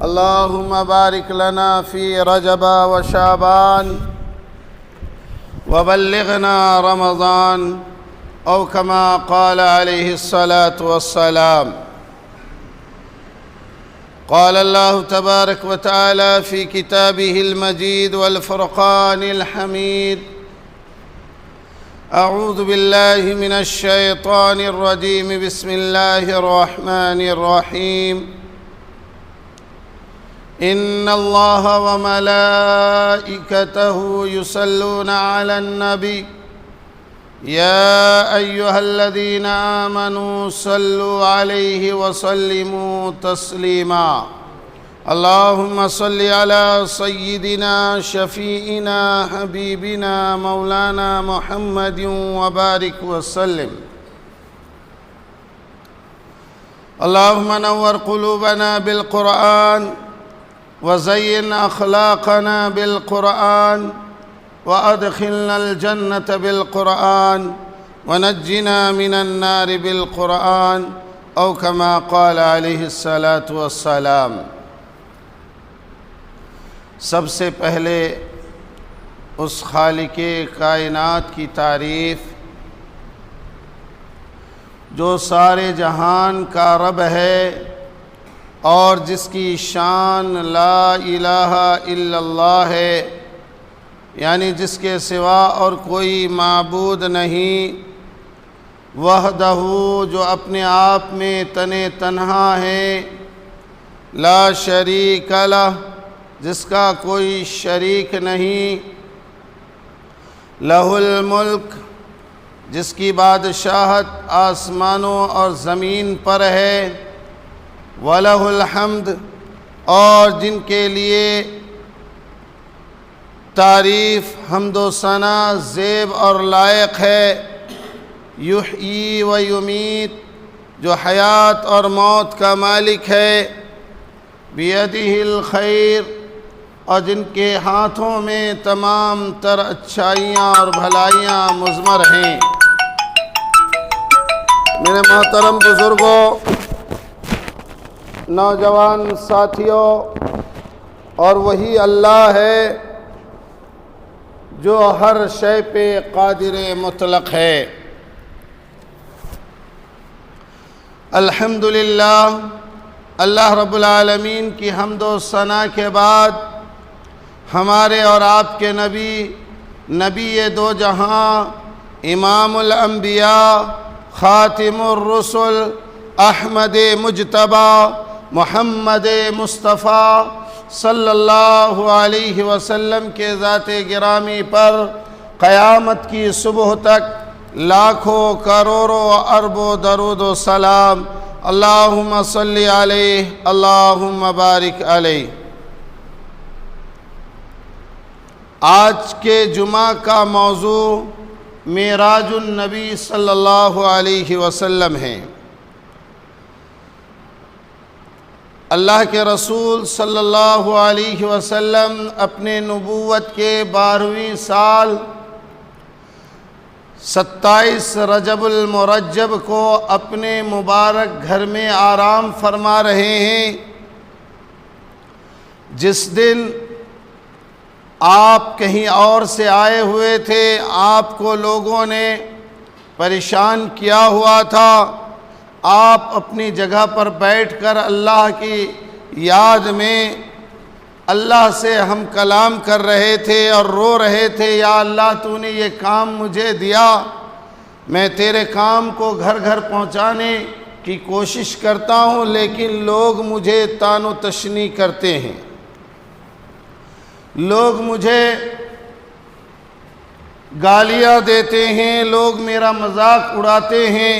اللهم بارك لنا في رجب وشعبان وبلغنا رمضان أو كما قال عليه الصلاة والسلام. قال الله تبارك وتعالى في كتابه المجيد والفرقان الحميد: أعوذ بالله من الشيطان الرجيم. بسم الله الرحمن الرحيم. إن الله وملائكته يصلون على النبي يا أيها الذين آمنوا صلوا عليه وسلموا تسليما. اللهم صل على سيدنا شفيعنا حبيبنا مولانا محمد وبارك وسلم. اللهم نور قلوبنا بالقرآن وزين أخلاقنا بالقرآن وأدخلنا الجنة بالقرآن ونجنا من النار بالقرآن أو كما قال عليه الصلاة والسلام. سب سے پہلے اس خالق کائنات کی تعریف جو سارے جہان کا رب ہے اور جس کی شان لا الہ الا اللہ ہے، یعنی جس کے سوا اور کوئی معبود نہیں، وحدہ جو اپنے آپ میں تنہا ہے، لا شریک لہ جس کا کوئی شریک نہیں، لہ الملک جس کی بادشاہت آسمانوں اور زمین پر ہے، وَلَهُ الْحَمْدُ اور جن کے لیے تعریف حمد و ثنا زیب اور لائق ہے، یحیی و یمیت جو حیات اور موت کا مالک ہے، بیدہ الخیر اور جن کے ہاتھوں میں تمام تر اچھائیاں اور بھلائیاں مضمر ہیں۔ میرے محترم بزرگوں، نوجوان ساتھیوں، اور وہی اللہ ہے جو ہر شے پہ قادر مطلق ہے۔ الحمدللہ، اللہ رب العالمین کی حمد و ثنا کے بعد ہمارے اور آپ کے نبی دو جہاں، امام الانبیاء، خاتم الرسل، احمد مجتبی، محمد مصطفیٰ صلی اللہ علیہ وسلم کے ذات گرامی پر قیامت کی صبح تک لاکھوں کروڑوں اربوں درود و سلام۔ اللہم صلی علیہ، اللہم بارک علیہ۔ آج کے جمعہ کا موضوع معراج النبی صلی اللہ علیہ وسلم ہے۔ اللہ کے رسول صلی اللہ علیہ وسلم اپنے نبوت کے 12ویں سال 27 رجب المرجب کو اپنے مبارک گھر میں آرام فرما رہے ہیں، جس دن آپ کہیں اور سے آئے ہوئے تھے، آپ کو لوگوں نے پریشان کیا ہوا تھا، آپ اپنی جگہ پر بیٹھ کر اللہ کی یاد میں اللہ سے ہم کلام کر رہے تھے اور رو رہے تھے، یا اللہ تو نے یہ کام مجھے دیا، میں تیرے کام کو گھر گھر پہنچانے کی کوشش کرتا ہوں، لیکن لوگ مجھے طعن و تشنیع کرتے ہیں، لوگ مجھے گالیاں دیتے ہیں، لوگ میرا مذاق اڑاتے ہیں۔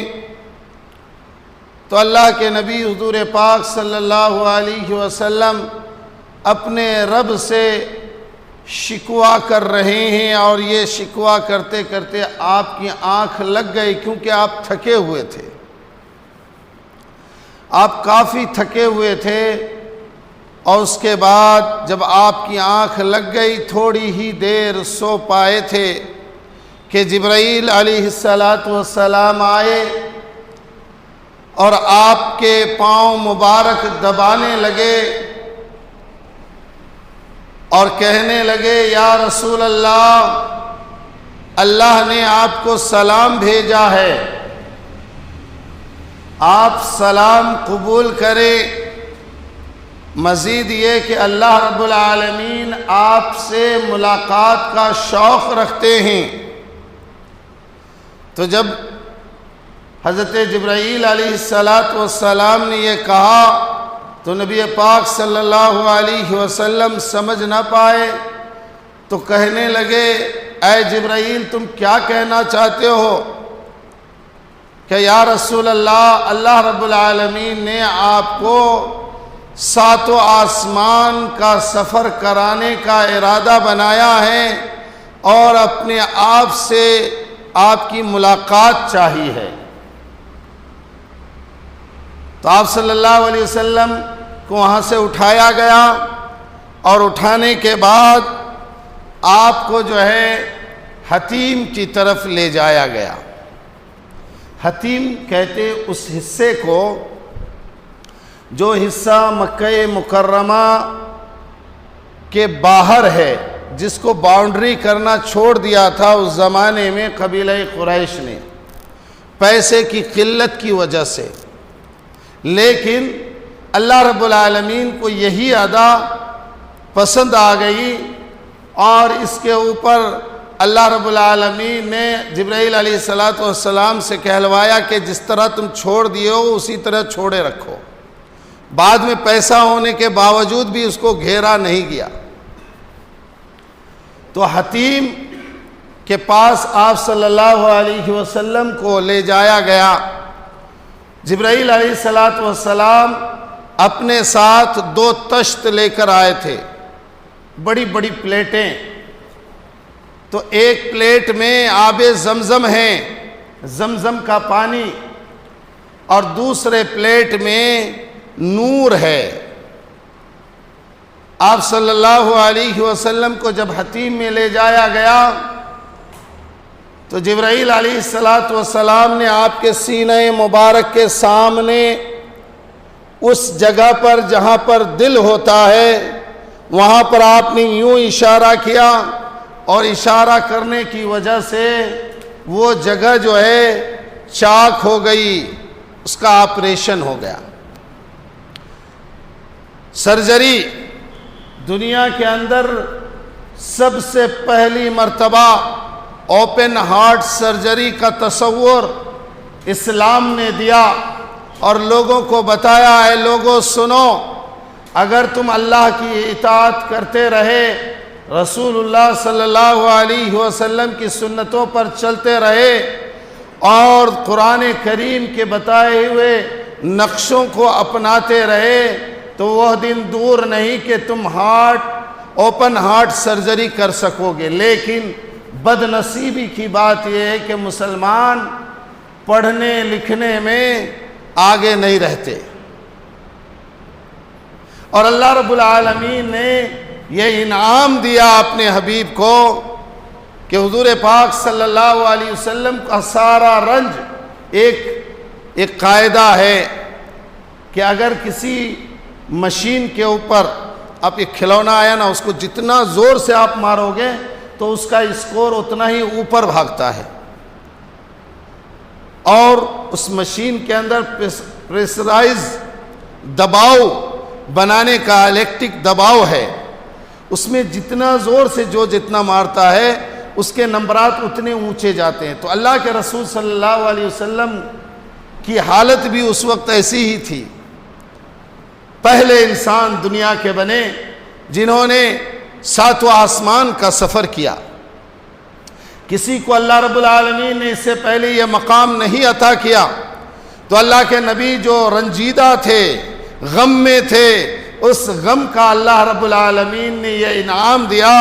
تو اللہ کے نبی حضور پاک صلی اللہ علیہ وسلم اپنے رب سے شکوہ کر رہے ہیں، اور یہ شکوہ کرتے کرتے آپ کی آنکھ لگ گئی، کیونکہ آپ تھکے ہوئے تھے، آپ کافی تھکے ہوئے تھے۔ اور اس کے بعد جب آپ کی آنکھ لگ گئی، تھوڑی ہی دیر سو پائے تھے کہ جبرائیل علیہ السلام آئے اور آپ کے پاؤں مبارک دبانے لگے اور کہنے لگے یا رسول اللہ، اللہ نے آپ کو سلام بھیجا ہے، آپ سلام قبول کریں۔ مزید یہ کہ اللہ رب العالمین آپ سے ملاقات کا شوق رکھتے ہیں۔ تو جب حضرت جبرائیل علیہ السلام نے یہ کہا تو نبی پاک صلی اللہ علیہ وسلم سمجھ نہ پائے، تو کہنے لگے اے جبرائیل تم کیا کہنا چاہتے ہو؟ کہ یا رسول اللہ، اللہ رب العالمین نے آپ کو 7 آسمان کا سفر کرانے کا ارادہ بنایا ہے اور اپنے آپ سے آپ کی ملاقات چاہی ہے۔ تو آپ صلی اللہ علیہ وسلم کو وہاں سے اٹھایا گیا، اور اٹھانے کے بعد آپ کو جو ہے حتیم کی طرف لے جایا گیا۔ حتیم کہتے اس حصے کو جو حصہ مکہ مکرمہ کے باہر ہے، جس کو باؤنڈری کرنا چھوڑ دیا تھا اس زمانے میں قبیلہ قریش نے، پیسے کی قلت کی وجہ سے۔ لیکن اللہ رب العالمین کو یہی ادا پسند آ گئی، اور اس کے اوپر اللہ رب العالمین نے جبرائیل علیہ السلام سے کہلوایا کہ جس طرح تم چھوڑ دیے ہو اسی طرح چھوڑے رکھو۔ بعد میں پیسہ ہونے کے باوجود بھی اس کو گھیرا نہیں گیا۔ تو حتیم کے پاس آپ صلی اللہ علیہ وسلم کو لے جایا گیا۔ جبرائیل علیہ السلام اپنے ساتھ 2 تشت لے کر آئے تھے، بڑی بڑی پلیٹیں۔ تو ایک پلیٹ میں آب زمزم ہے، زمزم کا پانی، اور دوسرے پلیٹ میں نور ہے۔ آپ صلی اللہ علیہ وسلم کو جب حتیم میں لے جایا گیا تو جبرائیل علیہ السلام نے آپ کے سینہ مبارک کے سامنے اس جگہ پر جہاں پر دل ہوتا ہے وہاں پر آپ نے یوں اشارہ کیا، اور اشارہ کرنے کی وجہ سے وہ جگہ جو ہے چاک ہو گئی، اس کا آپریشن ہو گیا۔ سرجری دنیا کے اندر سب سے پہلی مرتبہ اوپن ہارٹ سرجری کا تصور اسلام نے دیا، اور لوگوں کو بتایا اے لوگوں سنو، اگر تم اللہ کی اطاعت کرتے رہے، رسول اللہ صلی اللہ علیہ وسلم کی سنتوں پر چلتے رہے، اور قرآن کریم کے بتائے ہوئے نقشوں کو اپناتے رہے، تو وہ دن دور نہیں کہ تم اوپن ہارٹ سرجری کر سکو گے۔ لیکن بد نصیبی کی بات یہ ہے کہ مسلمان پڑھنے لکھنے میں آگے نہیں رہتے، اور اللہ رب العالمین نے یہ انعام دیا اپنے حبیب کو کہ حضور پاک صلی اللہ علیہ وسلم کا سارا رنج ایک قاعدہ ہے کہ اگر کسی مشین کے اوپر آپ ایک کھلونا آیا نا، اس کو جتنا زور سے آپ مارو گے تو اس کا اسکور اتنا ہی اوپر بھاگتا ہے، اور اس مشین کے اندر پریشرائز دباؤ بنانے کا الیکٹرک دباؤ ہے، اس میں جتنا زور سے جو جتنا مارتا ہے اس کے نمبرات اتنے اونچے جاتے ہیں۔ تو اللہ کے رسول صلی اللہ علیہ وسلم کی حالت بھی اس وقت ایسی ہی تھی۔ پہلے انسان دنیا کے بنے جنہوں نے 7 آسمان کا سفر کیا۔ کسی کو اللہ رب العالمین نے اس سے پہلے یہ مقام نہیں عطا کیا، تو اللہ کے نبی جو رنجیدہ تھے، غم میں تھے، اس غم کا اللہ رب العالمین نے یہ انعام دیا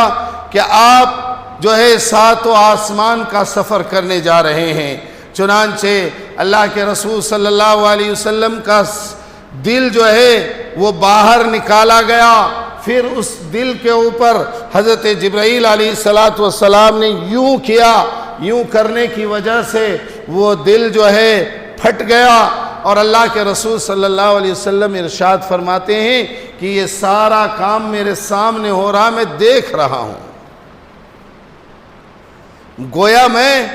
کہ آپ جو ہے 7 آسمان کا سفر کرنے جا رہے ہیں۔ چنانچہ اللہ کے رسول صلی اللہ علیہ وسلم کا دل جو ہے وہ باہر نکالا گیا، پھر اس دل کے اوپر حضرت جبرائیل علیہ السلام نے یوں کیا، یوں کرنے کی وجہ سے وہ دل جو ہے پھٹ گیا، اور اللہ کے رسول صلی اللہ علیہ وسلم ارشاد فرماتے ہیں کہ یہ سارا کام میرے سامنے ہو رہا، میں دیکھ رہا ہوں، گویا میں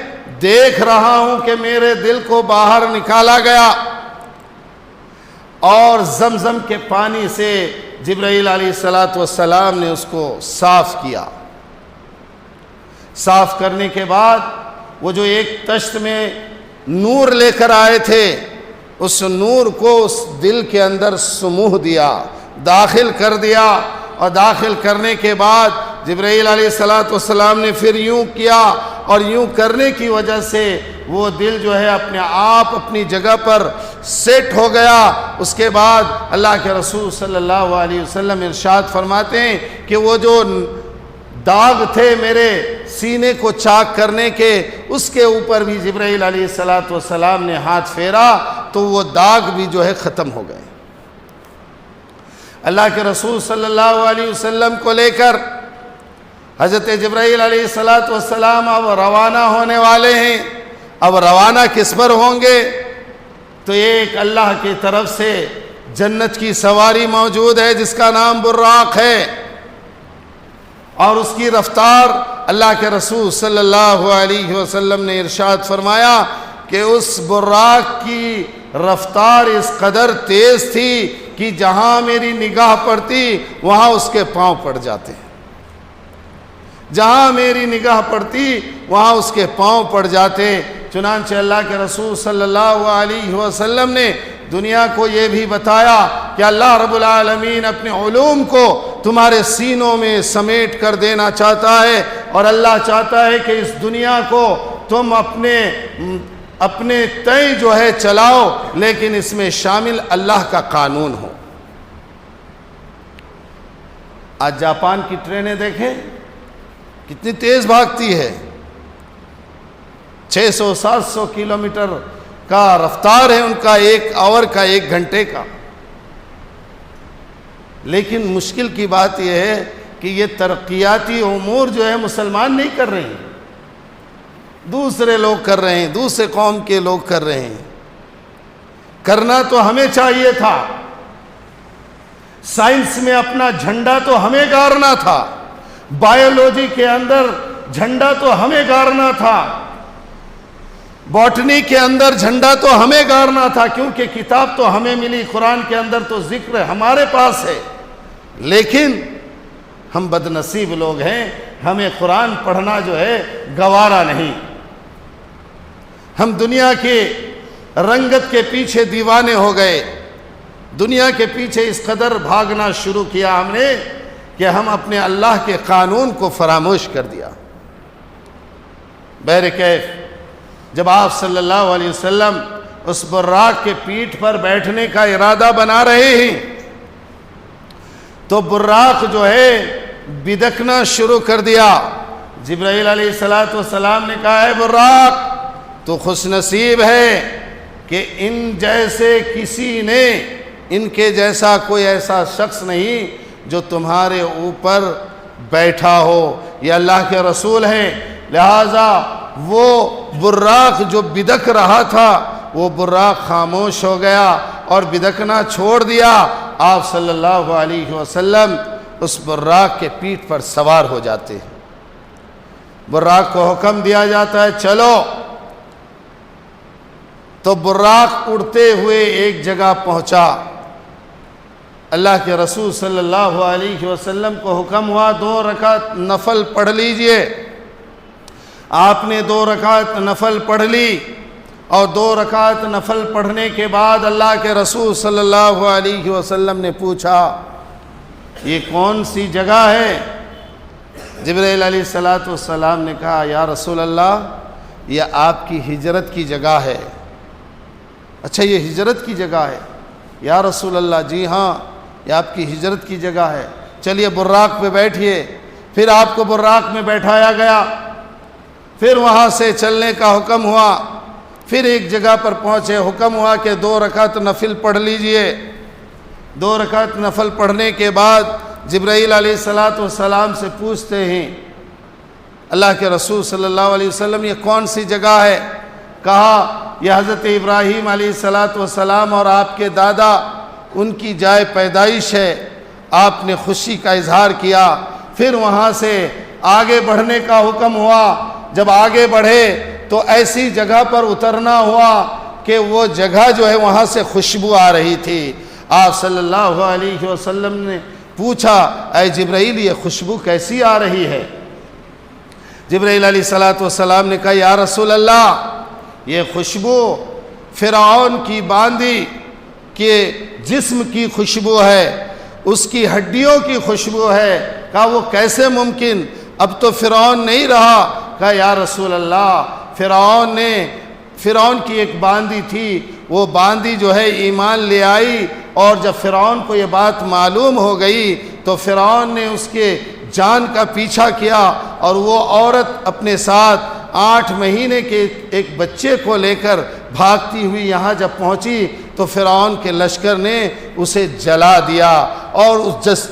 دیکھ رہا ہوں کہ میرے دل کو باہر نکالا گیا اور زمزم کے پانی سے جبرائیل علیہ السلام نے اس کو صاف کیا۔ صاف کرنے کے بعد وہ جو ایک تشت میں نور لے کر آئے تھے، اس نور کو اس دل کے اندر سموہ دیا، داخل کر دیا، اور داخل کرنے کے بعد جبرائیل علیہ السلام نے پھر یوں کیا، اور یوں کرنے کی وجہ سے وہ دل جو ہے اپنے آپ اپنی جگہ پر سیٹ ہو گیا۔ اس کے بعد اللہ کے رسول صلی اللہ علیہ وسلم ارشاد فرماتے ہیں کہ وہ جو داغ تھے میرے سینے کو چاک کرنے کے، اس کے اوپر بھی جبرائیل علیہ السلام نے ہاتھ پھیرا تو وہ داغ بھی جو ہے ختم ہو گئے۔ اللہ کے رسول صلی اللہ علیہ وسلم کو لے کر حضرت جبرائیل علیہ السلام اب روانہ ہونے والے ہیں۔ اب روانہ کس پر ہوں گے؟ تو ایک اللہ کی طرف سے جنت کی سواری موجود ہے جس کا نام براق ہے، اور اس کی رفتار اللہ کے رسول صلی اللہ علیہ وسلم نے ارشاد فرمایا کہ اس براق کی رفتار اس قدر تیز تھی کہ جہاں میری نگاہ پڑتی وہاں اس کے پاؤں پڑ جاتے، جہاں میری نگاہ پڑتی وہاں اس کے پاؤں پڑ جاتے۔ چنانچہ اللہ کے رسول صلی اللہ علیہ وسلم نے دنیا کو یہ بھی بتایا کہ اللہ رب العالمین اپنے علوم کو تمہارے سینوں میں سمیٹ کر دینا چاہتا ہے، اور اللہ چاہتا ہے کہ اس دنیا کو تم اپنے تئیں جو ہے چلاؤ، لیکن اس میں شامل اللہ کا قانون ہو۔ آج جاپان کی ٹرینیں دیکھیں کتنی تیز بھاگتی ہے، 600-700 کلومیٹر کا رفتار ہے ان کا، 1 آور کا، 1 گھنٹے کا۔ لیکن مشکل کی بات یہ ہے کہ یہ ترقیاتی امور جو ہے مسلمان نہیں کر رہے ہیں، دوسرے لوگ کر رہے ہیں، دوسرے قوم کے لوگ کر رہے ہیں۔ کرنا تو ہمیں چاہیے تھا، سائنس میں اپنا جھنڈا تو ہمیں گاڑنا تھا، بائیولوجی کے اندر جھنڈا تو ہمیں گاڑنا تھا، باٹنی کے اندر جھنڈا تو ہمیں گاڑنا تھا، کیونکہ کتاب تو ہمیں ملی، قرآن کے اندر تو ذکر ہمارے پاس ہے۔ لیکن ہم بد نصیب لوگ ہیں، ہمیں قرآن پڑھنا جو ہے گوارا نہیں۔ ہم دنیا کے رنگت کے پیچھے دیوانے ہو گئے، دنیا کے پیچھے اس قدر بھاگنا شروع کیا ہم نے کہ ہم اپنے اللہ کے قانون کو فراموش کر دیا۔ بہرکیف جب آپ صلی اللہ علیہ وسلم اس براق کے پیٹھ پر بیٹھنے کا ارادہ بنا رہے ہیں تو براق جو ہے بدکنا شروع کر دیا۔ جبرائیل علیہ السلام نے کہا ہے براق تو خوش نصیب ہے کہ ان جیسے کسی نے، ان کے جیسا کوئی ایسا شخص نہیں جو تمہارے اوپر بیٹھا ہو، یہ اللہ کے رسول ہیں۔ لہذا وہ براق جو بدک رہا تھا وہ براق خاموش ہو گیا اور بدکنا چھوڑ دیا۔ آپ صلی اللہ علیہ وسلم اس براق کے پیٹھ پر سوار ہو جاتے ہیں، براق کو حکم دیا جاتا ہے چلو، تو براق اڑتے ہوئے ایک جگہ پہنچا۔ اللہ کے رسول صلی اللہ علیہ وسلم کو حکم ہوا 2 رکعت نفل پڑھ لیجئے۔ آپ نے 2 رکعت نفل پڑھ لی، اور 2 رکعت نفل پڑھنے کے بعد اللہ کے رسول صلی اللہ علیہ وسلم نے پوچھا یہ کون سی جگہ ہے؟ جبرائیل علیہ السلام نے کہا یا رسول اللہ یہ آپ کی ہجرت کی جگہ ہے۔ اچھا یہ ہجرت کی جگہ ہے؟ یا رسول اللہ جی ہاں یہ آپ کی ہجرت کی جگہ ہے، چلیے براق پہ بیٹھیے۔ پھر آپ کو براق میں بیٹھایا گیا، پھر وہاں سے چلنے کا حکم ہوا، پھر ایک جگہ پر پہنچے، حکم ہوا کہ 2 رکعت نفل پڑھ لیجئے۔ 2 رکعت نفل پڑھنے کے بعد جبرائیل علیہ السلام سے پوچھتے ہیں اللہ کے رسول صلی اللہ علیہ وسلم یہ کون سی جگہ ہے؟ کہا یہ حضرت ابراہیم علیہ السلام اور آپ کے دادا ان کی جائے پیدائش ہے۔ آپ نے خوشی کا اظہار کیا۔ پھر وہاں سے آگے بڑھنے کا حکم ہوا۔ جب آگے بڑھے تو ایسی جگہ پر اترنا ہوا کہ وہ جگہ جو ہے وہاں سے خوشبو آ رہی تھی۔ آپ صلی اللہ علیہ وسلم نے پوچھا اے جبرائیل یہ خوشبو کیسی آ رہی ہے؟ جبرائیل علیہ السلام نے کہا یا رسول اللہ یہ خوشبو فرعون کی باندی کے جسم کی خوشبو ہے، اس کی ہڈیوں کی خوشبو ہے۔ کہا وہ کیسے ممکن؟ اب تو فرعون نہیں رہا۔ کہا یا رسول اللہ فرعون کی ایک باندی تھی، وہ باندی جو ہے ایمان لے آئی، اور جب فرعون کو یہ بات معلوم ہو گئی تو فرعون نے اس کے جان کا پیچھا کیا، اور وہ عورت اپنے ساتھ 8 مہینے کے ایک بچے کو لے کر بھاگتی ہوئی یہاں جب پہنچی تو فرعون کے لشکر نے اسے جلا دیا، اور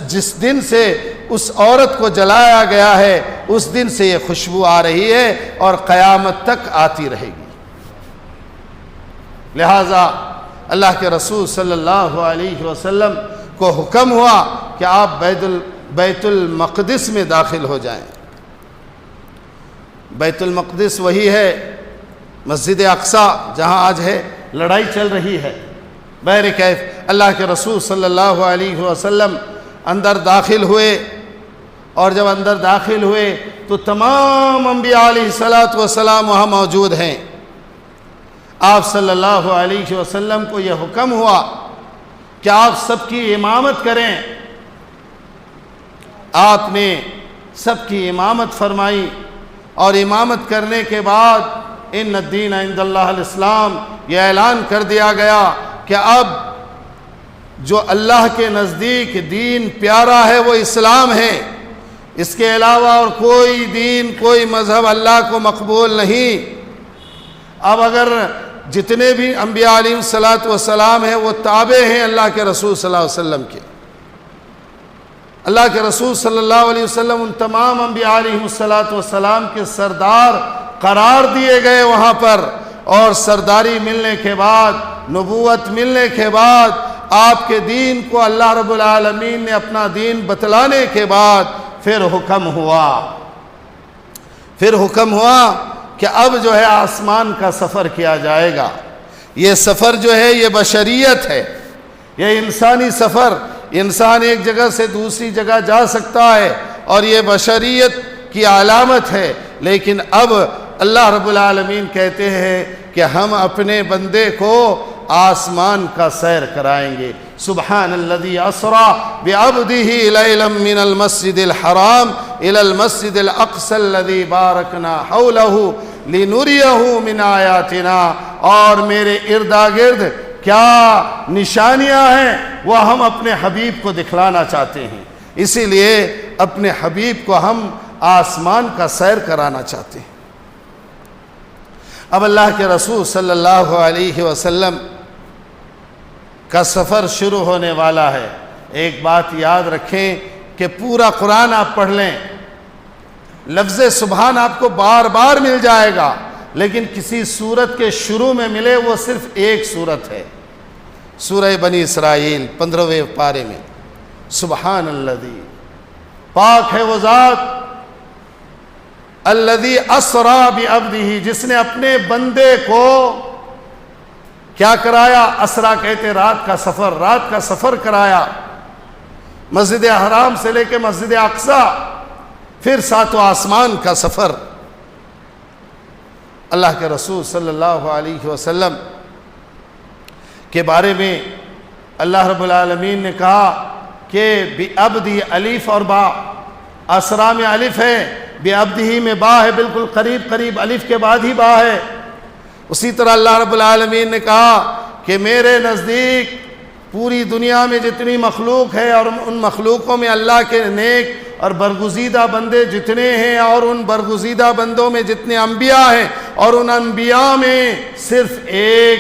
جس دن سے اس عورت کو جلایا گیا ہے اس دن سے یہ خوشبو آ رہی ہے اور قیامت تک آتی رہے گی۔ لہٰذا اللہ کے رسول صلی اللہ علیہ وسلم کو حکم ہوا کہ آپ بیت المقدس میں داخل ہو جائیں۔ بیت المقدس وہی ہے مسجد اقصی جہاں آج ہے لڑائی چل رہی ہے۔ بہرکیف اللہ کے رسول صلی اللہ علیہ وسلم اندر داخل ہوئے، اور جب اندر داخل ہوئے تو تمام انبیاء علیہ السلام وہاں موجود ہیں۔ آپ صلی اللہ علیہ وسلم کو یہ حکم ہوا کہ آپ سب کی امامت کریں۔ آپ نے سب کی امامت فرمائی، اور امامت کرنے کے بعد ان الدین عند اللہ الاسلام یہ اعلان کر دیا گیا کہ اب جو اللہ کے نزدیک دین پیارا ہے وہ اسلام ہے، اس کے علاوہ اور کوئی دین کوئی مذہب اللہ کو مقبول نہیں۔ اب اگر جتنے بھی انبیاء علیہ السلام ہیں وہ تابع ہیں اللہ کے رسول صلی اللہ علیہ وسلم کے۔ اللہ کے رسول صلی اللہ علیہ وسلم ان تمام انبیاء علیہ السلام کے سردار قرار دیے گئے وہاں پر، اور سرداری ملنے کے بعد، نبوت ملنے کے بعد، آپ کے دین کو اللہ رب العالمین نے اپنا دین بتلانے کے بعد پھر حکم ہوا کہ اب جو ہے آسمان کا سفر کیا جائے گا۔ یہ سفر جو ہے یہ بشریت ہے، یہ انسانی سفر، انسان ایک جگہ سے دوسری جگہ جا سکتا ہے اور یہ بشریت کی علامت ہے، لیکن اب اللہ رب العالمین کہتے ہیں کہ ہم اپنے بندے کو آسمان کا سیر کرائیں گے۔ سبحان الذی اسری بعبدہ لیلا من المسجد الحرام الی المسجد الاقصی الذی بارکنا حولہ لنریہ من آیاتنا۔ اور میرے ارد گرد کیا نشانیاں ہیں وہ ہم اپنے حبیب کو دکھلانا چاہتے ہیں، اسی لیے اپنے حبیب کو ہم آسمان کا سیر کرانا چاہتے ہیں۔ اب اللہ کے رسول صلی اللہ علیہ وسلم کا سفر شروع ہونے والا ہے۔ ایک بات یاد رکھیں کہ پورا قرآن آپ پڑھ لیں، لفظ سبحان آپ کو بار بار مل جائے گا، لیکن کسی سورت کے شروع میں ملے وہ صرف ایک سورت ہے، سورہ بنی اسرائیل 15ویں پارے میں۔ سبحان الذی، پاک ہے وہ ذات، الذی اسری بعبدہ، جس نے اپنے بندے کو کیا کرایا؟ اسرا کہتے رات کا سفر کرایا، مسجد حرام سے لے کے مسجد اقصی، پھر 7 آسمان کا سفر۔ اللہ کے رسول صلی اللہ علیہ وسلم کے بارے میں اللہ رب العالمین نے کہا کہ بعبدہ الف اور با، اسرا میں الف ہے، بعبدہ میں با ہے، بالکل قریب الف کے بعد ہی با ہے۔ اسی طرح اللہ رب العالمین نے کہا کہ میرے نزدیک پوری دنیا میں جتنی مخلوق ہے اور ان مخلوقوں میں اللہ کے نیک اور برگزیدہ بندے جتنے ہیں اور ان برگزیدہ بندوں میں جتنے انبیاء ہیں اور ان انبیاء میں صرف ایک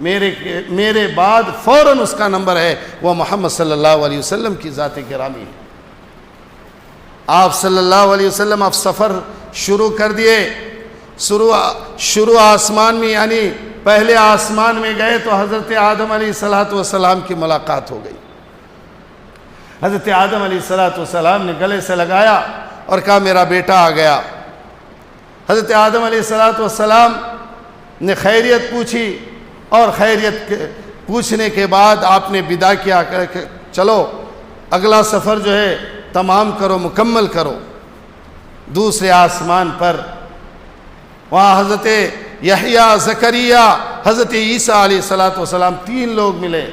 میرے بعد فوراً اس کا نمبر ہے، وہ محمد صلی اللہ علیہ وسلم کی ذات گرامی ہے۔ آپ صلی اللہ علیہ وسلم اب سفر شروع کر دیے۔ شروع آسمان میں یعنی پہلے آسمان میں گئے تو حضرت آدم علیہ السلام کی ملاقات ہو گئی۔ حضرت آدم علیہ السلام نے گلے سے لگایا اور کہا میرا بیٹا آ گیا۔ حضرت آدم علیہ السلام نے خیریت پوچھی اور خیریت پوچھنے کے بعد آپ نے ودا کیا کہ چلو اگلا سفر جو ہے تمام کرو، مکمل کرو۔ دوسرے آسمان پر وہاں حضرت یحییٰ، زکریا، حضرت عیسیٰ علیہ السلام 3 لوگ ملے۔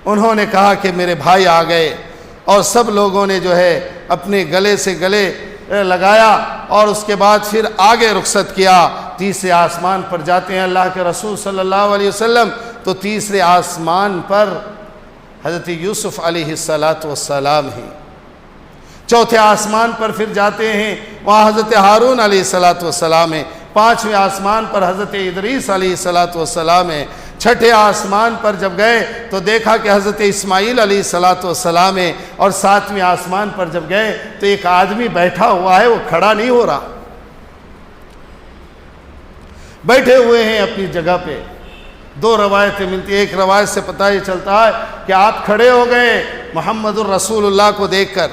انہوں نے کہا کہ میرے بھائی آ گئے، اور سب لوگوں نے جو ہے اپنے گلے سے گلے لگایا اور اس کے بعد پھر آگے رخصت کیا۔ تیسرے آسمان پر جاتے ہیں اللہ کے رسول صلی اللہ علیہ وسلم، تو تیسرے آسمان پر حضرت یوسف علیہ السلام ہیں۔ چوتھے آسمان پر پھر جاتے ہیں، وہاں حضرت ہارون علیہ السلام ہیں۔ 5ویں آسمان پر حضرت ادریس علیہ السلام ہیں۔ 6ٹھے آسمان پر جب گئے تو دیکھا کہ حضرت اسماعیل علیہ السلام ہیں، اور 7ویں آسمان پر جب گئے تو ایک آدمی بیٹھا ہوا ہے، وہ کھڑا نہیں ہو رہا، بیٹھے ہوئے ہیں اپنی جگہ پہ۔ 2 روایتیں ملتی ہیں، ایک روایت سے پتہ یہ چلتا ہے کہ آپ کھڑے ہو گئے محمد الرسول اللہ کو دیکھ کر،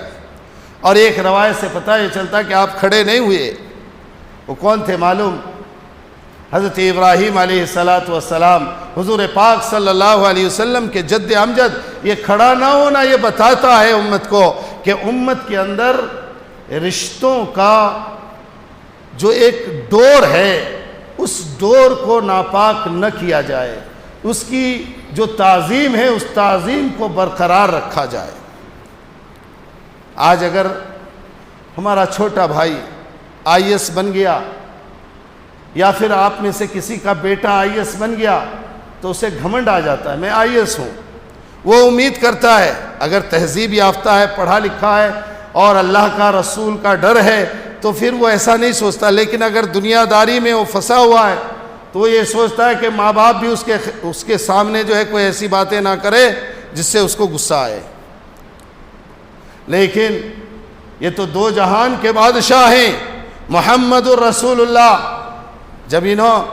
اور ایک روایت سے پتہ یہ چلتا ہے کہ آپ کھڑے نہیں ہوئے۔ وہ کون تھے معلوم؟ حضرت ابراہیم علیہ السلام، حضور پاک صلی اللہ علیہ وسلم کے جد امجد۔ یہ کھڑا نہ ہونا یہ بتاتا ہے امت کو کہ امت کے اندر رشتوں کا جو ایک ڈور ہے، اس ڈور کو ناپاک نہ کیا جائے، اس کی جو تعظیم ہے اس تعظیم کو برقرار رکھا جائے۔ آج اگر ہمارا چھوٹا بھائی IAS بن گیا، یا پھر آپ میں سے کسی کا بیٹا IAS بن گیا، تو اسے گھمنڈ آ جاتا ہے میں IAS ہوں۔ وہ امید کرتا ہے اگر تہذیب یافتہ ہے، پڑھا لکھا ہے اور اللہ کا رسول کا ڈر ہے تو پھر وہ ایسا نہیں سوچتا۔ لیکن اگر دنیا داری میں وہ پھنسا ہوا ہے تو وہ یہ سوچتا ہے کہ ماں باپ بھی اس کے سامنے جو ہے کوئی ایسی باتیں نہ کرے جس سے اس کو غصہ آئے۔ لیکن یہ تو 2 جہان کے بادشاہ ہیں، محمد الرسول اللہ۔ جب انہوں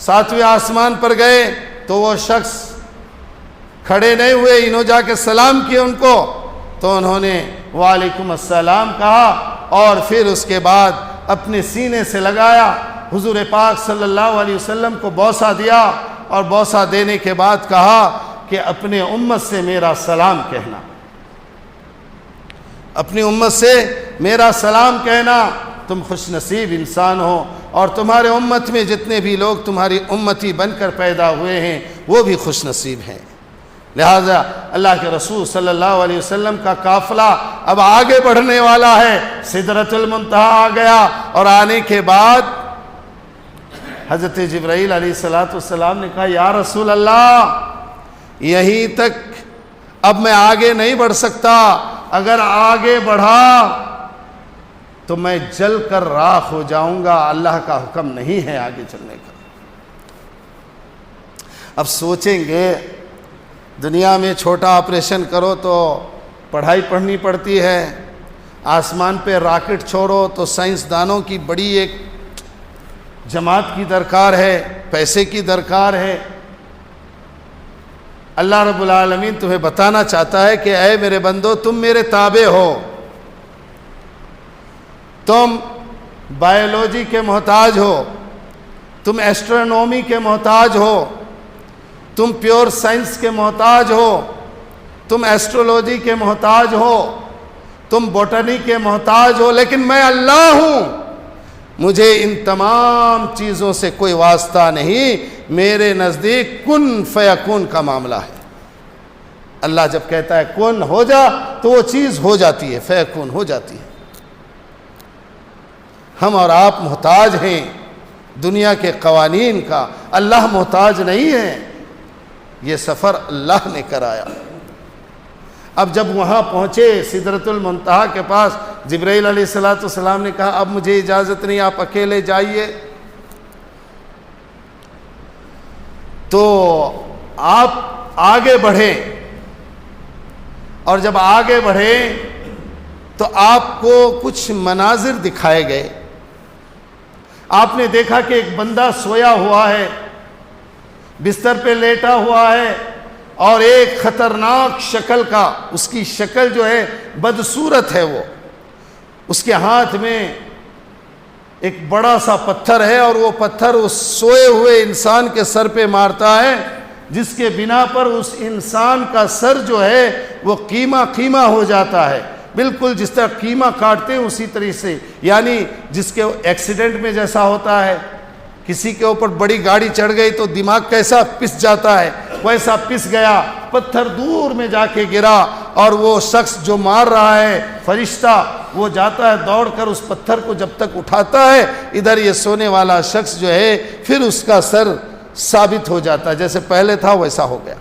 7ویں آسمان پر گئے تو وہ شخص کھڑے نہیں ہوئے، انہوں جا کے سلام کیا ان کو، تو انہوں نے وعلیکم السلام کہا، اور پھر اس کے بعد اپنے سینے سے لگایا، حضور پاک صلی اللہ علیہ وسلم کو بوسہ دیا، اور بوسہ دینے کے بعد کہا کہ اپنے امت سے میرا سلام کہنا، اپنی امت سے میرا سلام کہنا، تم خوش نصیب انسان ہو، اور تمہارے امت میں جتنے بھی لوگ تمہاری امتی بن کر پیدا ہوئے ہیں وہ بھی خوش نصیب ہیں۔ لہٰذا اللہ کے رسول صلی اللہ علیہ وسلم کا قافلہ اب آگے بڑھنے والا ہے، سدرۃ المنتہا آ گیا، اور آنے کے بعد حضرت جبرائیل علیہ السلام نے کہا یا رسول اللہ یہیں تک، اب میں آگے نہیں بڑھ سکتا، اگر آگے بڑھا تو میں جل کر راکھ ہو جاؤں گا، اللہ کا حکم نہیں ہے آگے چلنے کا۔ اب سوچیں گے دنیا میں چھوٹا آپریشن کرو تو پڑھائی پڑھنی پڑتی ہے، آسمان پہ راکٹ چھوڑو تو سائنسدانوں کی بڑی ایک جماعت کی درکار ہے، پیسے کی درکار ہے۔ اللہ رب العالمین تمہیں بتانا چاہتا ہے کہ اے میرے بندو تم میرے تابع ہو، تم بائیولوجی کے محتاج ہو، تم ایسٹرونومی کے محتاج ہو، تم پیور سائنس کے محتاج ہو، تم ایسٹرولوجی کے محتاج ہو، تم بوٹنی کے محتاج ہو، لیکن میں اللہ ہوں، مجھے ان تمام چیزوں سے کوئی واسطہ نہیں، میرے نزدیک کن فیکون کا معاملہ ہے۔ اللہ جب کہتا ہے کن ہو جا تو وہ چیز ہو جاتی ہے، فیکون ہو جاتی ہے۔ ہم اور آپ محتاج ہیں دنیا کے قوانین کا، اللہ محتاج نہیں ہے، یہ سفر اللہ نے کرایا۔ اب جب وہاں پہنچے سدرۃ المنتہا کے پاس، جبرائیل علیہ السلام نے کہا اب مجھے اجازت نہیں، آپ اکیلے جائیے۔ تو آپ آگے بڑھیں، اور جب آگے بڑھیں تو آپ کو کچھ مناظر دکھائے گئے۔ آپ نے دیکھا کہ ایک بندہ سویا ہوا ہے، بستر پہ لیٹا ہوا ہے، اور ایک خطرناک شکل کا، اس کی شکل جو ہے بدصورت ہے، وہ اس کے ہاتھ میں ایک بڑا سا پتھر ہے، اور وہ پتھر اس سوئے ہوئے انسان کے سر پہ مارتا ہے، جس کے بنا پر اس انسان کا سر جو ہے وہ قیمہ ہو جاتا ہے، بالکل جس طرح قیمہ کاٹتے ہیں اسی طرح سے، یعنی جس کے ایکسیڈنٹ میں جیسا ہوتا ہے، کسی کے اوپر بڑی گاڑی چڑھ گئی تو دماغ کیسا پس جاتا ہے، ویسا پس گیا، پتھر دور میں جا کے گرا، اور وہ شخص جو مار رہا ہے فرشتہ، وہ جاتا ہے دوڑ کر اس پتھر کو جب تک اٹھاتا ہے، ادھر یہ سونے والا شخص جو ہے پھر اس کا سر ثابت ہو جاتا ہے، جیسے پہلے تھا ویسا ہو گیا۔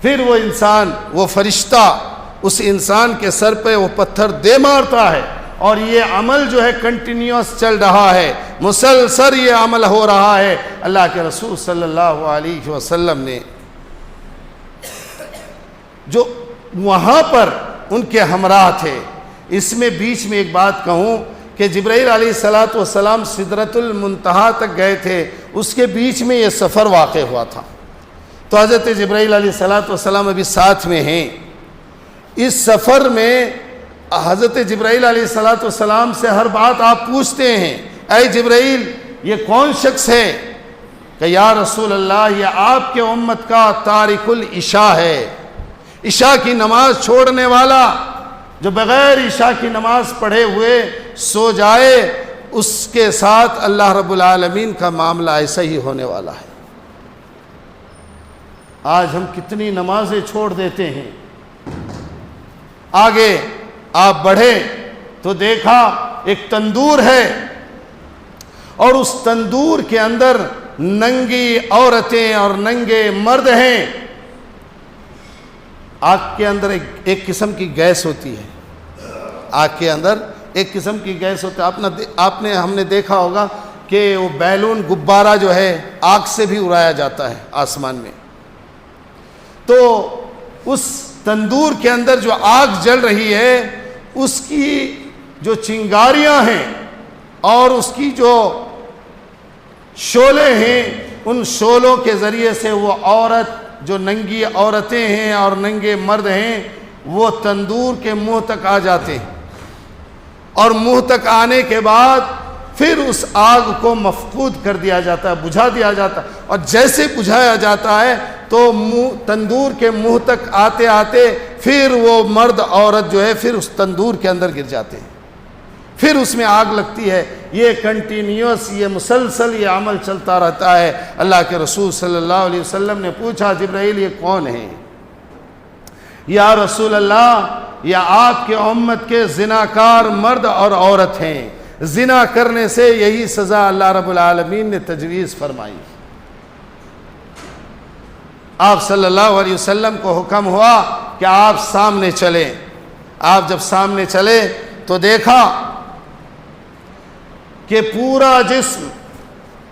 پھر وہ انسان، وہ فرشتہ اس انسان کے سر پہ وہ پتھر دے مارتا ہے، اور یہ عمل جو ہے کنٹینیوس چل رہا ہے، مسلسل یہ عمل ہو رہا ہے۔ اللہ کے رسول صلی اللہ علیہ وسلم نے جو وہاں پر ان کے ہمراہ تھے، اس میں بیچ میں ایک بات کہوں کہ جبرائیل علیہ السلام سدرۃ المنتہا تک گئے تھے، اس کے بیچ میں یہ سفر واقع ہوا تھا، تو حضرت جبرائیل علیہ السلام ابھی ساتھ میں ہیں۔ اس سفر میں حضرت جبرائیل علیہ السلام سے ہر بات آپ پوچھتے ہیں، اے جبرائیل یہ کون شخص ہے؟ کہ یا رسول اللہ یہ آپ کے امت کا تارک العشاء ہے، عشاء کی نماز چھوڑنے والا، جو بغیر عشاء کی نماز پڑھے ہوئے سو جائے، اس کے ساتھ اللہ رب العالمین کا معاملہ ایسا ہی ہونے والا ہے۔ آج ہم کتنی نمازیں چھوڑ دیتے ہیں۔ آگے آپ بڑھے تو دیکھا ایک تندور ہے، اور اس تندور کے اندر ننگی عورتیں اور ننگے مرد ہیں۔ آگ کے اندر ایک قسم کی گیس ہوتی ہے، آگ کے اندر ایک قسم کی گیس ہوتی ہے، ہم نے دیکھا ہوگا کہ وہ بیلون گبارہ جو ہے آگ سے بھی اڑایا جاتا ہے آسمان میں۔ تو اس تندور کے اندر جو آگ جل رہی ہے، اس کی جو چنگاریاں ہیں اور اس کی جو شعلے ہیں، ان شعلوں کے ذریعے سے وہ عورت، جو ننگی عورتیں ہیں اور ننگے مرد ہیں، وہ تندور کے منہ تک آ جاتے ہیں، اور منہ تک آنے کے بعد پھر اس آگ کو مفقود کر دیا جاتا ہے، بجھا دیا جاتا ہے، اور جیسے بجھایا جاتا ہے تو تندور کے منہ تک آتے آتے پھر وہ مرد عورت جو ہے پھر اس تندور کے اندر گر جاتے ہیں، پھر اس میں آگ لگتی ہے۔ یہ کنٹینیوس، یہ مسلسل یہ عمل چلتا رہتا ہے۔ اللہ کے رسول صلی اللہ علیہ وسلم نے پوچھا جبرائیل یہ کون ہیں؟ یا رسول اللہ یہ آپ کے امت کے زناکار مرد اور عورت ہیں، زنا کرنے سے یہی سزا اللہ رب العالمین نے تجویز فرمائی۔ آپ صلی اللہ علیہ وسلم کو حکم ہوا کہ آپ سامنے چلیں۔ آپ جب سامنے چلے تو دیکھا کہ پورا جسم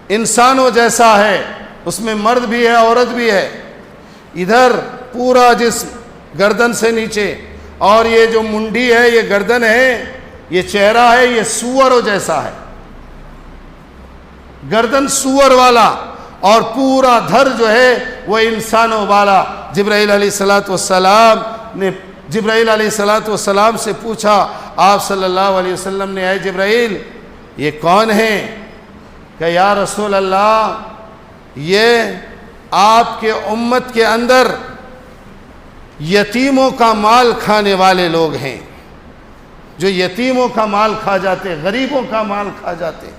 انسانوں جیسا ہے، اس میں مرد بھی ہے عورت بھی ہے، ادھر پورا جسم گردن سے نیچے، اور یہ جو منڈی ہے یہ گردن ہے، یہ چہرہ ہے یہ سوروں جیسا ہے، گردن سور والا، اور پورا دھر جو ہے وہ انسانوں والا۔ جبرائیل علیہ السلام نے جبرائیل علیہ السلام سے پوچھا آپ صلی اللہ علیہ وسلم نے، اے جبرائیل یہ کون ہیں؟ کہ یا رسول اللہ یہ آپ کے امت کے اندر یتیموں کا مال کھانے والے لوگ ہیں، جو یتیموں کا مال کھا جاتے، غریبوں کا مال کھا جاتے،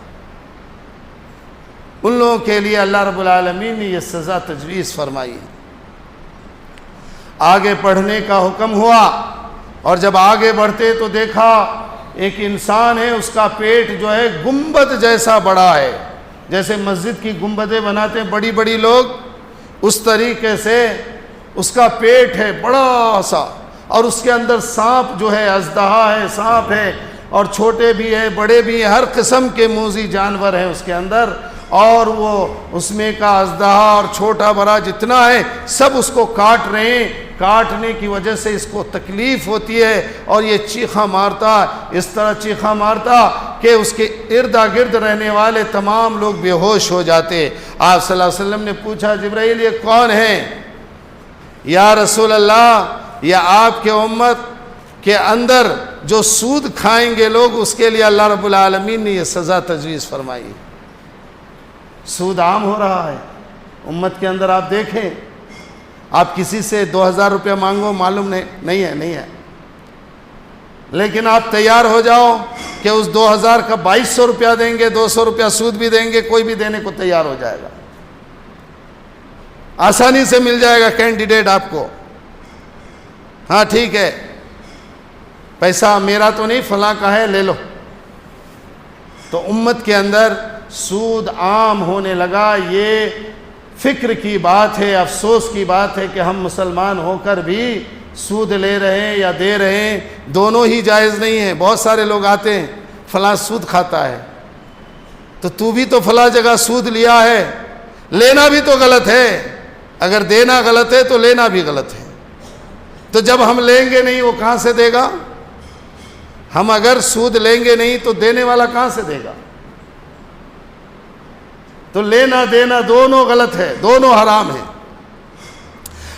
ان لوگوں کے لیے اللہ رب العالمین نے یہ سزا تجویز فرمائی۔ آگے بڑھنے کا حکم ہوا، اور جب آگے بڑھتے تو دیکھا ایک انسان ہے، اس کا پیٹ جو ہے گنبد جیسا بڑا ہے، جیسے مسجد کی گنبدیں بناتے ہیں بڑی بڑی لوگ، اس طریقے سے اس کا پیٹ ہے بڑا سا، اور اس کے اندر سانپ جو ہے، اژدہا ہے، سانپ ہے، اور چھوٹے بھی ہیں بڑے بھی ہیں، ہر قسم کے موذی جانور ہیں اس کے اندر، اور وہ اس میں کا اژدہا اور چھوٹا بڑا جتنا ہے سب اس کو کاٹ رہے ہیں۔ کاٹنے کی وجہ سے اس کو تکلیف ہوتی ہے، اور یہ چیخا مارتا، اس طرح چیخا مارتا کہ اس کے ارد گرد رہنے والے تمام لوگ بے ہوش ہو جاتے۔ آپ صلی اللہ علیہ وسلم نے پوچھا جبرائیل یہ کون ہیں؟ یا رسول اللہ یہ آپ کے امت کے اندر جو سود کھائیں گے لوگ، اس کے لیے اللہ رب العالمین نے یہ سزا تجویز فرمائی۔ سود عام ہو رہا ہے امت کے اندر، آپ دیکھیں، آپ کسی سے 2000 روپیہ مانگو، معلوم نہیں ہے، لیکن آپ تیار ہو جاؤ کہ اس 2000 کا 2200 روپیہ دیں گے، 200 روپیہ سود بھی دیں گے، کوئی بھی دینے کو تیار ہو جائے گا، آسانی سے مل جائے گا کینڈیڈیٹ آپ کو۔ ہاں ٹھیک ہے، پیسہ میرا تو نہیں، فلاں کا ہے، لے لو۔ تو امت کے اندر سود عام ہونے لگا۔ یہ فکر کی بات ہے، افسوس کی بات ہے کہ ہم مسلمان ہو کر بھی سود لے رہے ہیں یا دے رہے ہیں، دونوں ہی جائز نہیں ہیں۔ بہت سارے لوگ آتے ہیں، فلاں سود کھاتا ہے، تو بھی تو فلاں جگہ سود لیا ہے، لینا بھی تو غلط ہے۔ اگر دینا غلط ہے تو لینا بھی غلط ہے۔ تو جب ہم لیں گے نہیں، وہ کہاں سے دے گا؟ ہم اگر سود لیں گے نہیں تو دینے والا کہاں سے دے گا؟ تو لینا دینا دونوں غلط ہے، دونوں حرام ہیں۔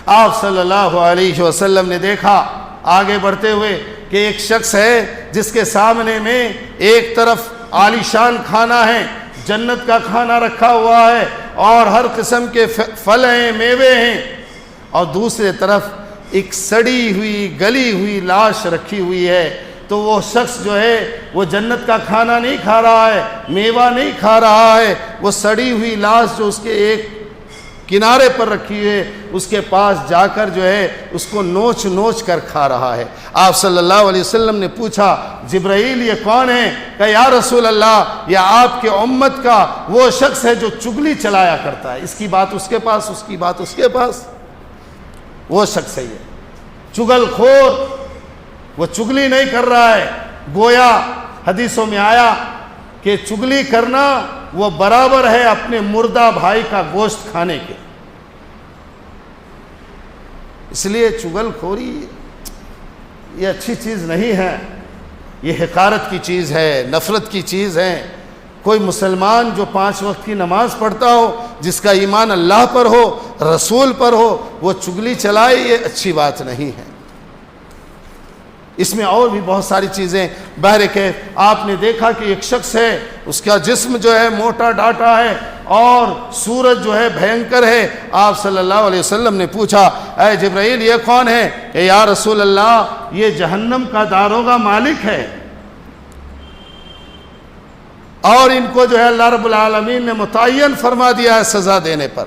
آپ صلی اللہ علیہ وسلم نے دیکھا آگے بڑھتے ہوئے کہ ایک شخص ہے جس کے سامنے میں ایک طرف عالیشان کھانا ہے، جنت کا کھانا رکھا ہوا ہے اور ہر قسم کے پھل ہیں، میوے ہیں، اور دوسرے طرف ایک سڑی ہوئی گلی ہوئی لاش رکھی ہوئی ہے۔ تو وہ شخص جو ہے وہ جنت کا کھانا نہیں کھا رہا ہے، میوہ نہیں کھا رہا ہے، وہ سڑی ہوئی لاش جو اس کے ایک کنارے پر رکھی ہے اس کے پاس جا کر جو ہے اس کو نوچ نوچ کر کھا رہا ہے۔ آپ صلی اللہ علیہ وسلم نے پوچھا جبرائیل یہ کون ہے؟ کہ یا رسول اللہ یہ آپ کے امت کا وہ شخص ہے جو چگلی چلایا کرتا ہے، اس کی بات اس کے پاس، اس کی بات اس کے پاس، وہ شخص ہے یہ چگل خور۔ وہ چگلی نہیں کر رہا ہے، گویا حدیثوں میں آیا کہ چگلی کرنا وہ برابر ہے اپنے مردہ بھائی کا گوشت کھانے کے۔ اس لیے چگل خوری یہ اچھی چیز نہیں ہے، یہ حقارت کی چیز ہے، نفرت کی چیز ہے۔ کوئی مسلمان جو 5 وقت کی نماز پڑھتا ہو، جس کا ایمان اللہ پر ہو، رسول پر ہو، وہ چگلی چلائے، یہ اچھی بات نہیں ہے۔ اس میں اور بھی بہت ساری چیزیں بہرکیف آپ نے دیکھا کہ ایک شخص ہے، اس کا جسم جو ہے موٹا ڈاٹا ہے اور سورج جو ہے بھینکر ہے۔ آپ صلی اللہ علیہ وسلم نے پوچھا اے جبرائیل یہ کون ہے؟ کہ یا رسول اللہ یہ جہنم کا داروغہ مالک ہے، اور ان کو جو ہے اللہ رب العالمین نے متعین فرما دیا ہے سزا دینے پر۔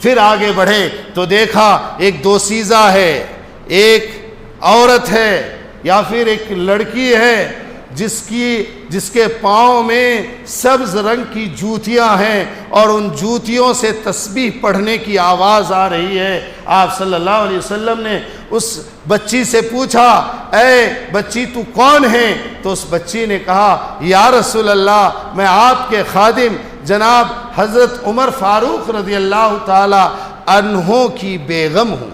پھر آگے بڑھے تو دیکھا ایک دوشیزہ ہے، ایک عورت ہے یا پھر ایک لڑکی ہے جس کے پاؤں میں سبز رنگ کی جوتیاں ہیں اور ان جوتیوں سے تسبیح پڑھنے کی آواز آ رہی ہے۔ آپ صلی اللہ علیہ وسلم نے اس بچی سے پوچھا اے بچی تو کون ہے؟ تو اس بچی نے کہا یا رسول اللہ میں آپ کے خادم جناب حضرت عمر فاروق رضی اللہ تعالی عنہ کی بیگم ہوں۔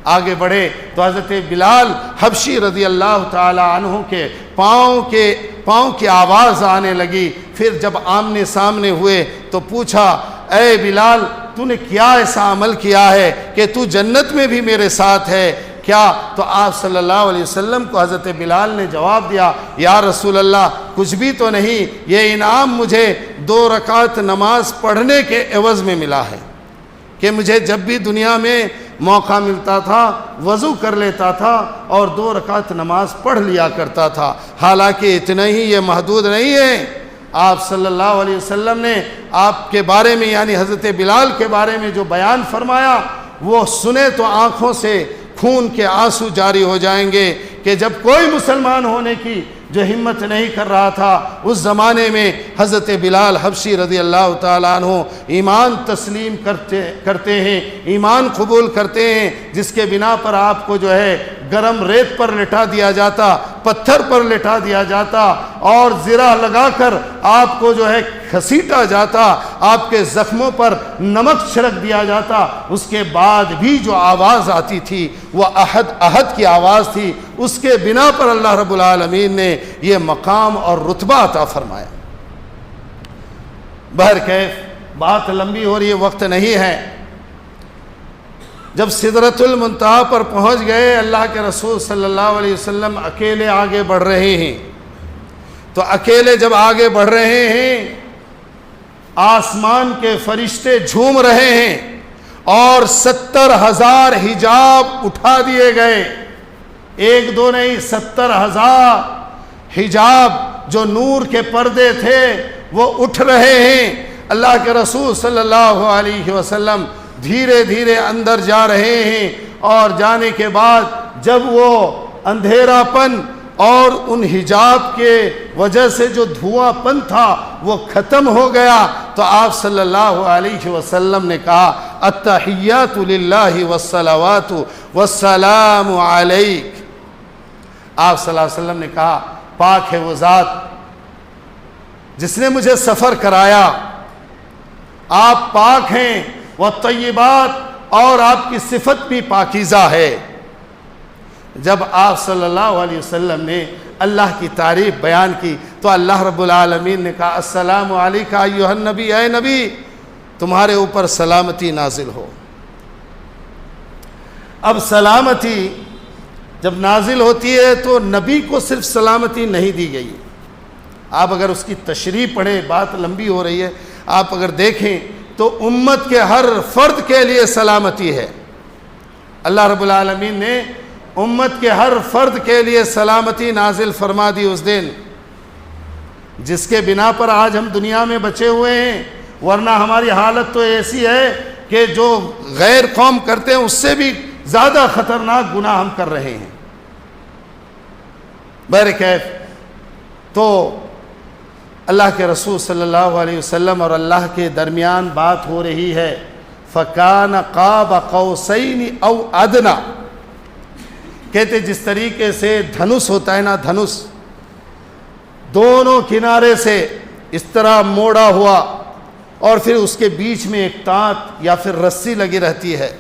آگے بڑھے تو حضرت بلال حبشی رضی اللہ تعالی عنہ کے پاؤں کی آواز آنے لگی۔ پھر جب آمنے سامنے ہوئے تو پوچھا اے بلال تو نے کیا ایسا عمل کیا ہے کہ تو جنت میں بھی میرے ساتھ ہے کیا؟ تو آپ صلی اللہ علیہ وسلم کو حضرت بلال نے جواب دیا یا رسول اللہ کچھ بھی تو نہیں، یہ انعام مجھے 2 رکعت نماز پڑھنے کے عوض میں ملا ہے کہ مجھے جب بھی دنیا میں موقع ملتا تھا وضو کر لیتا تھا اور 2 رکعت نماز پڑھ لیا کرتا تھا۔ حالانکہ اتنا ہی یہ محدود نہیں ہے، آپ صلی اللہ علیہ وسلم نے آپ کے بارے میں یعنی حضرت بلال کے بارے میں جو بیان فرمایا وہ سنے تو آنکھوں سے خون کے آنسو جاری ہو جائیں گے کہ جب کوئی مسلمان ہونے کی جو ہمت نہیں کر رہا تھا اس زمانے میں حضرت بلال حبشی رضی اللہ تعالیٰ عنہ ایمان تسلیم کرتے ہیں، ایمان قبول کرتے ہیں، جس کے بنا پر آپ کو جو ہے گرم ریت پر لٹا دیا جاتا پتھر پر لٹا دیا جاتا اور زرہ لگا کر آپ کو جو ہے گھسیٹا جاتا، آپ کے زخموں پر نمک چھڑک دیا جاتا، اس کے بعد بھی جو آواز آتی تھی وہ احد احد کی آواز تھی۔ اس کے بنا پر اللہ رب العالمین نے یہ مقام اور رتبہ عطا فرمایا۔ بہرکیف بات لمبی ہو رہی ہے، وقت نہیں ہے۔ جب سدرۃ المنتہا پر پہنچ گئے، اللہ کے رسول صلی اللہ علیہ وسلم اکیلے آگے بڑھ رہے ہیں، تو اکیلے جب آگے بڑھ رہے ہیں، آسمان کے فرشتے جھوم رہے ہیں اور 70,000 حجاب اٹھا دیے گئے، ایک دو نہیں، 70,000 حجاب جو نور کے پردے تھے وہ اٹھ رہے ہیں۔ اللہ کے رسول صلی اللہ علیہ وسلم دھیرے دھیرے اندر جا رہے ہیں، اور جانے کے بعد جب وہ اندھیرا پن اور ان حجاب کے وجہ سے جو دھواں پن تھا وہ ختم ہو گیا، تو آپ صلی اللہ علیہ وسلم نے کہا التحیات للہ والصلوات والسلام علیک۔ آپ صلی اللہ علیہ وسلم نے کہا پاک ہے وہ ذات جس نے مجھے سفر کرایا، آپ پاک ہیں، والطیبات، اور آپ کی صفت بھی پاکیزہ ہے۔ جب آپ صلی اللہ علیہ وسلم نے اللہ کی تعریف بیان کی تو اللہ رب العالمین نے کہا السلام علیکہ ایھا النبی، اے نبی تمہارے اوپر سلامتی نازل ہو۔ اب سلامتی جب نازل ہوتی ہے تو نبی کو صرف سلامتی نہیں دی گئی۔ آپ اگر اس کی تشریح پڑھیں، بات لمبی ہو رہی ہے، آپ اگر دیکھیں تو امت کے ہر فرد کے لیے سلامتی ہے۔ اللہ رب العالمین نے امت کے ہر فرد کے لیے سلامتی نازل فرما دی اس دن، جس کے بنا پر آج ہم دنیا میں بچے ہوئے ہیں، ورنہ ہماری حالت تو ایسی ہے کہ جو غیر قوم کرتے ہیں اس سے بھی زیادہ خطرناک گناہ ہم کر رہے ہیں۔ بہرکیف تو اللہ کے رسول صلی اللہ علیہ وسلم اور اللہ کے درمیان بات ہو رہی ہے، فَكَانَ قَابَ قَوْسَيْنِ أَوْ أَدْنَى، کہتے جس طریقے سے دھنس ہوتا ہے نا، دھنس دونوں کنارے سے اس طرح موڑا ہوا اور پھر اس کے بیچ میں ایک تانت یا پھر رسی لگی رہتی ہے۔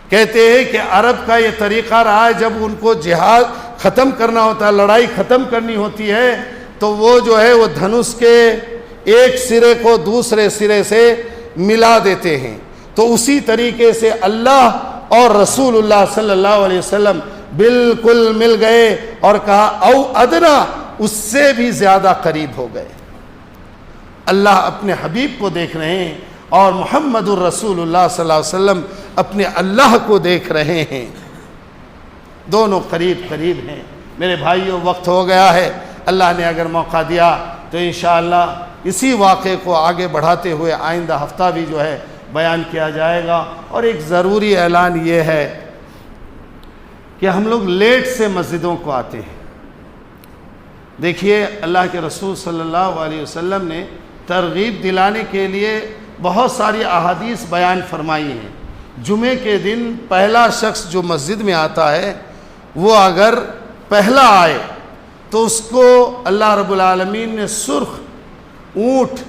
کہتے ہیں کہ عرب کا یہ طریقہ رہا ہے، جب ان کو جہاد ختم کرنا ہوتا ہے، لڑائی ختم کرنی ہوتی ہے، تو وہ جو ہے وہ دھنس کے ایک سرے کو دوسرے سرے سے ملا دیتے ہیں۔ تو اسی طریقے سے اللہ اور رسول اللہ صلی اللہ علیہ وسلم بالکل مل گئے اور کہا او ادنا، اس سے بھی زیادہ قریب ہو گئے۔ اللہ اپنے حبیب کو دیکھ رہے ہیں اور محمد الرسول اللہ صلی اللہ علیہ وسلم اپنے اللہ کو دیکھ رہے ہیں، دونوں قریب قریب ہیں۔ میرے بھائیوں وقت ہو گیا ہے، اللہ نے اگر موقع دیا تو انشاءاللہ اسی واقعے کو آگے بڑھاتے ہوئے آئندہ ہفتہ بھی جو ہے بیان کیا جائے گا۔ اور ایک ضروری اعلان یہ ہے کہ ہم لوگ لیٹ سے مسجدوں کو آتے ہیں۔ دیکھیے اللہ کے رسول صلی اللہ علیہ وسلم نے ترغیب دلانے کے لیے بہت ساری احادیث بیان فرمائی ہیں۔ جمعے کے دن پہلا شخص جو مسجد میں آتا ہے وہ اگر پہلا آئے تو اس کو اللہ رب العالمین نے سرخ اونٹ،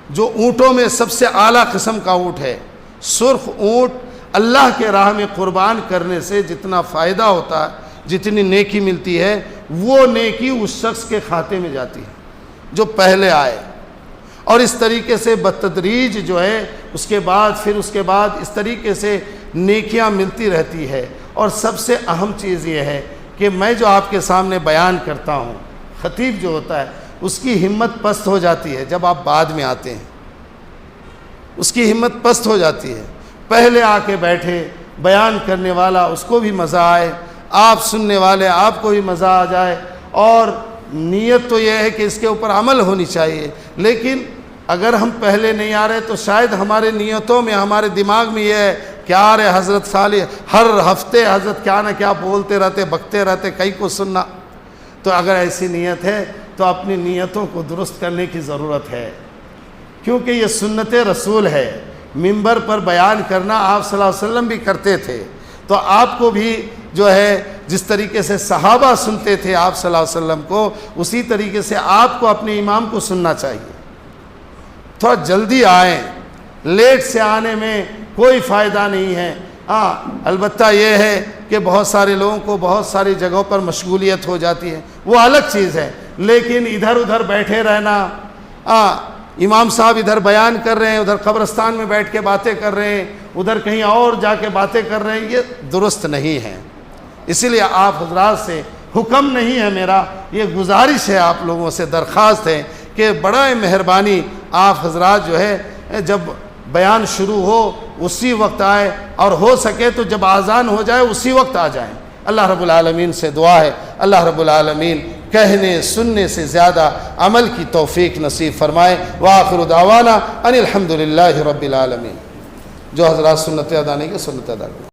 جو اونٹوں میں سب سے اعلیٰ قسم کا اونٹ ہے، سرخ اونٹ، اللہ کے راہ میں قربان کرنے سے جتنا فائدہ ہوتا ہے، جتنی نیکی ملتی ہے، وہ نیکی اس شخص کے کھاتے میں جاتی ہے جو پہلے آئے۔ اور اس طریقے سے بتدریج جو ہے اس کے بعد اس طریقے سے نیکیاں ملتی رہتی ہے۔ اور سب سے اہم چیز یہ ہے کہ میں جو آپ کے سامنے بیان کرتا ہوں، خطیب جو ہوتا ہے اس کی ہمت پست ہو جاتی ہے جب آپ بعد میں آتے ہیں، اس کی ہمت پست ہو جاتی ہے۔ پہلے آ کے بیٹھے، بیان کرنے والا اس کو بھی مزہ آئے، آپ سننے والے آپ کو بھی مزہ آ جائے، اور نیت تو یہ ہے کہ اس کے اوپر عمل ہونی چاہیے۔ لیکن اگر ہم پہلے نہیں آ رہے تو شاید ہمارے نیتوں میں، ہمارے دماغ میں یہ ہے کیا رہے حضرت صالح ہر ہفتے حضرت کیا نہ کیا بولتے رہتے، بکتے رہتے، کئی کو سننا۔ تو اگر ایسی نیت ہے تو اپنی نیتوں کو درست کرنے کی ضرورت ہے، کیونکہ یہ سنت رسول ہے۔ ممبر پر بیان کرنا آپ صلی اللہ علیہ وسلم بھی کرتے تھے، تو آپ کو بھی جو ہے جس طریقے سے صحابہ سنتے تھے آپ صلی اللہ علیہ وسلم کو، اسی طریقے سے آپ کو اپنے امام کو سننا چاہیے۔ تھوڑا جلدی آئیں، لیٹ سے آنے میں کوئی فائدہ نہیں ہے۔ ہاں البتہ یہ ہے کہ بہت سارے لوگوں کو بہت ساری جگہوں پر مشغولیت ہو جاتی ہے، وہ الگ چیز ہے، لیکن ادھر ادھر بیٹھے رہنا، امام صاحب ادھر بیان کر رہے ہیں، ادھر قبرستان میں بیٹھ کے باتیں کر رہے ہیں، ادھر کہیں اور جا کے باتیں کر رہے ہیں، یہ درست نہیں ہے۔ اسی لیے آپ حضرات سے حکم نہیں ہے میرا، یہ گزارش ہے، آپ لوگوں سے درخواست ہے کہ بڑا مہربانی آپ حضرات جو ہے جب بیان شروع ہو اسی وقت آئے، اور ہو سکے تو جب آذان ہو جائے اسی وقت آ جائیں۔ اللہ رب العالمین سے دعا ہے اللہ رب العالمین کہنے سننے سے زیادہ عمل کی توفیق نصیب فرمائے۔ وآخر دعوانا ان الحمدللہ رب العالمین۔ جو حضرات سنت ادا نہیں کہ سنت ادا کریں۔